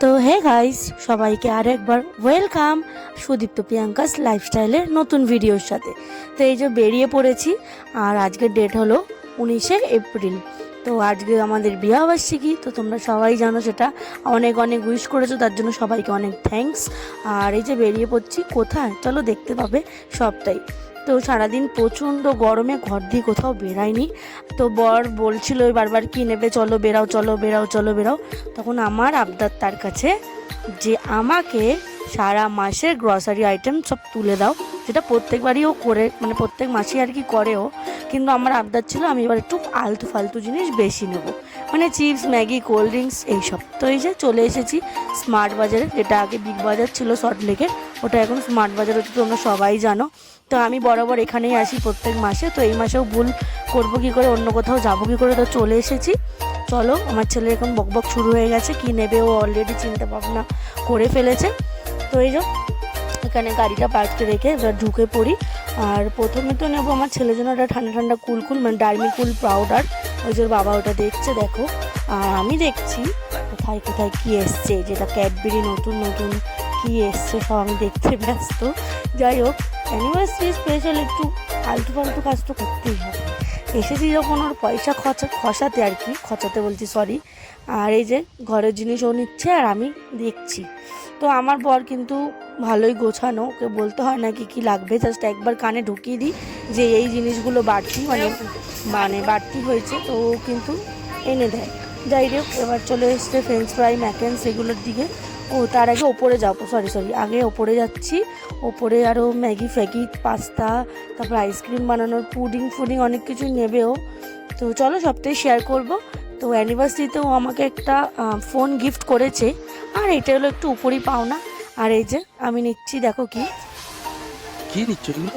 তো hey guys, সবাইকে আর একবার ওয়েলকাম সুদীপ্ত প্রিয়াঙ্কাস লাইফস্টাইলের নতুন ভিডিওর সাথে। তো এই যে বেরিয়ে পড়েছি, আর আজকের ডেট হলো 19শে এপ্রিল। তো আজকে আমাদের বিবাহবার্ষিকী, তো তোমরা সবাই জানো, সেটা অনেক অনেক উইশ করেছো, তার জন্য সবাইকে অনেক থ্যাঙ্কস। আর এই যে বেরিয়ে পড়ছি, কোথায় চলো দেখতে পাবে সবটাই। তো সারাদিন প্রচণ্ড গরমে ঘর দিয়ে কোথাও বেরায়নি। তো বর বলছিল বারবার কি নেবে, চলো বেরাও চলো বেরাও চলো বেরাও। তখন আমার আবদার তার কাছে যে আমাকে সারা মাসের গ্রসারি আইটেম সব তুলে দাও, যেটা প্রত্যেকবারই ও করে, মানে প্রত্যেক মাসেই আর কি করে ও। কিন্তু আমার আবদার ছিল আমি এবার একটু আলতু ফালতু জিনিস বেশি নেব, মানে চিপস, ম্যাগি, কোল্ড ড্রিঙ্কস এইসব। তো এই যে চলে এসেছি স্মার্ট বাজারে, যেটা আগে বিগ বাজার ছিল সল্টলেকের, ওটা এখন স্মার্ট বাজার হচ্ছে, তোমরা সবাই জানো। তো আমি বরাবর এখানেই আসি প্রত্যেক মাসে, তো এই মাসেও ভুল করবো কী করে, অন্য কোথাও যাবো কী করে। তো চলে এসেছি। চলো, আমার ছেলে এখন বকবক শুরু হয়ে গেছে, কি নেবে ও অলরেডি চিন্তা ভাবনা করে ফেলেছে। তো এই যে এখানে গাড়িটা পার্কে রেখে এবার ঢুকে পড়ি। আর প্রথমে তো নেবো আমার ছেলের জন্য একটা ঠান্ডা ঠান্ডা কুল মানে ডার্মি কুল পাউডার। ওই যে বাবা ওটা দেখছে, দেখো। আর আমি দেখছি কোথায় কোথায় কী এসছে, যেটা ক্যাডবেরি নতুন নতুন কী এসছে সব আমি দেখতে ব্যস্ত। যাই হোক, অ্যানিভার্সারি স্পেশাল একটু আলতু ফালতু কাজ তো করতেই হবে। এসেছি যখন ওর পয়সা খসাতে আর কি, খসাতে বলছি সরি। আর এই যে ঘরের জিনিস ও নিচ্ছে আর আমি দেখছি। তো আমার বর কিন্তু ভালোই গোছানো, ওকে বলতে হয় না কি কী লাগবে, জাস্ট একবার কানে ঢুকিয়ে দিই যে এই জিনিসগুলো বাড়তি মানে বাড়তি হয়েছে, তো ও কিন্তু এনে দেয়। যাই হোক, এবার চলে এসছে ফ্রেঞ্চ ফ্রাই, ম্যাকেন্স এগুলোর দিকে। ও তার আগে ওপরে যাবো, সরি আগে ওপরে যাচ্ছি। ওপরে আরও ম্যাগি ফ্যাগি, পাস্তা, তারপর আইসক্রিম বানানোর ফুডিং অনেক কিছু নেবেও। তো চলো সবটাই শেয়ার করব। তো অ্যানিভার্সারিতেও আমাকে একটা ফোন গিফট করেছে, আর এটা হলো একটু উপরই পাওনা। আর এই যে আমি নিচ্ছি, দেখো কি নিচ্ছ তুমি?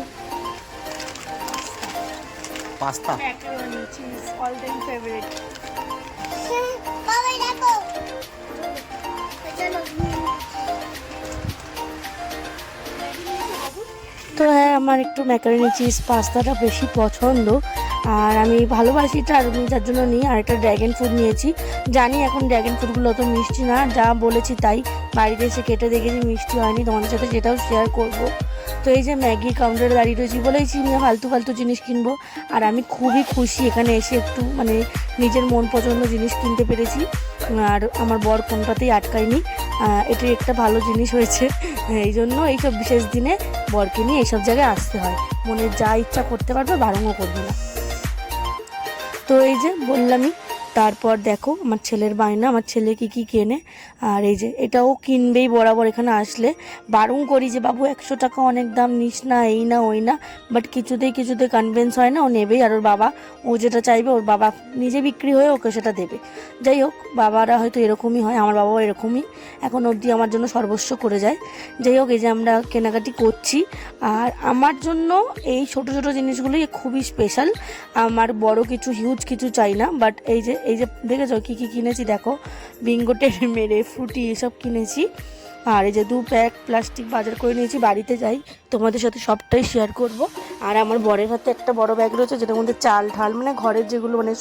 Pasta, macaroni cheese, all time favourite. তো হ্যাঁ, আমার একটু ম্যাকারনি চিজ পাস্তাটা বেশি পছন্দ, আর আমি ভালোবাসি এটা, আর আমি যার জন্য নিই। আর একটা ড্র্যাগন ফ্রুট নিয়েছি। জানি এখন ড্র্যাগন ফ্রুটগুলো অত মিষ্টি না, যা বলেছি তাই, বাড়িতে এসে কেটে দেখেছি মিষ্টি হয়নি, তোমাদের সাথে যেটাও শেয়ার করব। তো এই যে ম্যাগি কাউন্টারে দাঁড়িয়ে রয়েছি, বলেছি নিয়ে ফালতু জিনিস কিনবো। আর আমি খুবই খুশি এখানে এসে একটু মানে নিজের মন পছন্দ জিনিস কিনতে পেরেছি। আর আমার বর কোনটাতেই আটকায়নি, এটি একটা ভালো জিনিস হয়েছে। এই জন্য এইসব বিশেষ দিনে বরকে নিয়ে এইসব জায়গায় আসতে হয়, মনে যা ইচ্ছা করতে পারবে, বারণও করবে না। তো এই যে বললামই, তারপর দেখো আমার ছেলের বায়না, আমার ছেলে কি কেনে। আর এই যে এটাও কিনবেই বরাবর, এখানে আসলে বারণ করি যে বাবু 100 টাকা অনেক দাম, নিস না, এই না ওই না, বাট কিছুতেই কনভিন্স হয় না, ও নেবেই। আর ওর বাবা, ও যেটা চাইবে ওর বাবা নিজে বিক্রি হয়ে ওকে সেটা দেবে। যাই হোক, বাবারা হয়তো এরকমই হয়, আমার বাবাও এরকমই, এখন অবধি আমার জন্য সর্বস্ব করে যায়। যাই হোক, এই যে আমরা কেনাকাটি করছি, আর আমার জন্য এই ছোট জিনিসগুলোই খুবই স্পেশাল। আমার বড় কিছু হিউজ কিছু চাই না, বাট এই যে দেখেছো কি কিনেছি, দেখো বিঙ্গো টেনে মেরে ফ্রুটি এসব কিনেছি। আর এই যে 2 প্যাক প্লাস্টিক বাজার করে নিয়েছি, বাড়িতে যাই তোমাদের সাথে সবটাই শেয়ার করব। আর আমার বরের হাতে একটা বড় ব্যাগ রয়েছে, যেটার মধ্যে চাল ঢাল, মানে ঘরের যেগুলো, মানে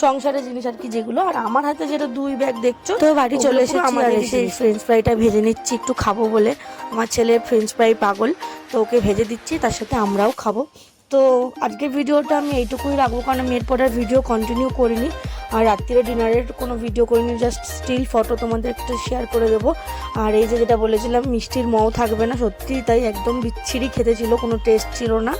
সংসারের জিনিস আর কি যেগুলো। আর আমার হাতে যেটা 2 ব্যাগ দেখছো, তো বাড়ি চলে এসেছি। আর এসে ফ্রেঞ্চ ফ্রাইটা ভেজে নিচ্ছি একটু খাবো বলে, আমার ছেলে ফ্রেঞ্চ ফ্রাই পাগল, তো ওকে ভেজে দিচ্ছি, তার সাথে আমরাও খাবো। তো আজকের ভিডিওটা আমি এইটুকুই রাখবো, কারণ আমি এরপর আর ভিডিও কন্টিনিউ করিনি, আর রাত্রিরে ডিনারের কোনো ভিডিও করিনি, জাস্ট স্টিল ফটো তোমাদের একটু শেয়ার করে দেবো। আর এই যে যেটা বলেছিলাম মিষ্টির মৌ থাকবে না, সত্যি তাই, একদম বিচ্ছিরি খেতে ছিল, কোনো টেস্ট ছিল না।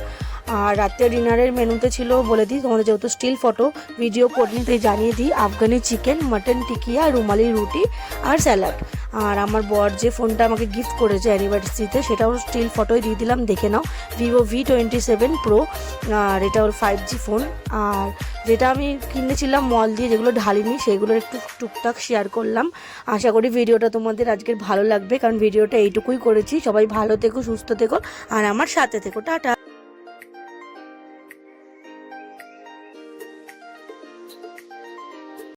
আর রাত্রে ডিনারের মেনুতে ছিল, বলে দিই তোমাদের, যেহেতু স্টিল ফটো ভিডিও করিনি তাই জানিয়ে দিই, আফগানি চিকেন, মাটন টিকিয়া, রুমালি রুটি আর স্যালাড। আর আমার বর যে ফোনটা আমাকে গিফট করেছে অ্যানিভার্সারিতে, সেটাও স্টিল ফটোই দিয়ে দিলাম, দেখে নাও, ভিভো V27 Pro। আর এটা ওর 5G ফোন। আর যেটা আমি কিনেছিলাম মল দিয়ে, যেগুলো ঢালিনি, সেগুলোর একটু টুকটাক শেয়ার করলাম। আশা করি ভিডিওটা তোমাদের আজকের ভালো লাগবে, কারণ ভিডিওটা এইটুকুই করেছি। সবাই ভালো থেকো, সুস্থ থেকো, আর আমার সাথে থেকো। টাটা।